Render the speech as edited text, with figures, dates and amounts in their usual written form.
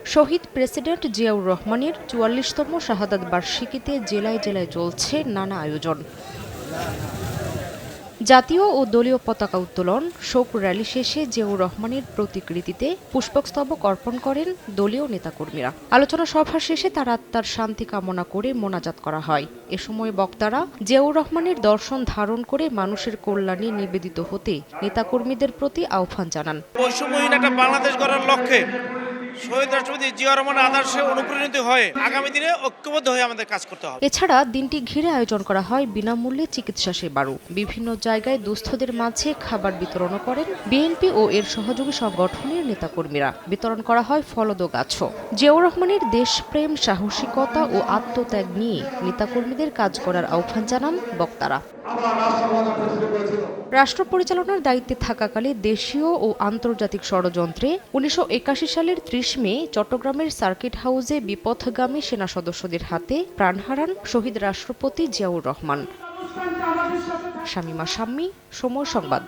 শহীদ president Ziaur রহমানের ৪৪তম শাহাদাত বার্ষিকীতে জেলায় জেলায় চলছে নানা আয়োজন। জাতীয় ও দলীয় পতাকা উত্তোলন, শোক র্যালি শেষে জিয়াউর রহমানের প্রতিকৃতিতে পুষ্পস্তবক অর্পণ করেন দলীয় নেতাকর্মীরা। আলোচনা সভা শেষে তার আত্মার শান্তি কামনা করে মোনাজাত করা হয়। এ সময় বক্তারা জিয়াউর রহমানের দর্শন ধারণ করে মানুষের কল্যাণে নিবেদিত হতে নেতাকর্মীদের প্রতি আহ্বান জানান। বৈষম্যহীন একটা বাংলাদেশ গড়ার লক্ষ্যে শহীদ রাষ্ট্রপতি জিয়াউর রহমানের আদর্শে অনুপ্রাণিত হয়ে আগামী দিনে ঐক্যবদ্ধ হয়ে আমাদের কাজ করতে হবে। এছাড়া দিনটি ঘিরে আয়োজন করা হয় বিনামূল্যে চিকিৎসা সেবারও। বিভিন্ন জায়গায় দুস্থদের মাঝে খাবার বিতরণ করেন বিএনপি ও এর সহযোগী সংগঠনের নেতাকর্মীরা। বিতরণ করা হয় ফলদ গাছও। জিয়াউর রহমানের দেশপ্রেম, সাহসিকতা ও আত্মত্যাগ নিয়ে নেতাকর্মীদের কাজ করার আহ্বান জানান বক্তারা। রাষ্ট্র পরিচালনার দায়িত্বে থাকাকালে দেশীয় ও আন্তর্জাতিক ষড়যন্ত্রে ১৯৮১ সালের ৩০ মে চট্টগ্রামের সার্কিট হাউসে বিপথগামী সেনা সদস্যদের হাতে প্রাণ হারান শহীদ রাষ্ট্রপতি জিয়াউর রহমান। শামীমা শাম্মী, সময় সংবাদ।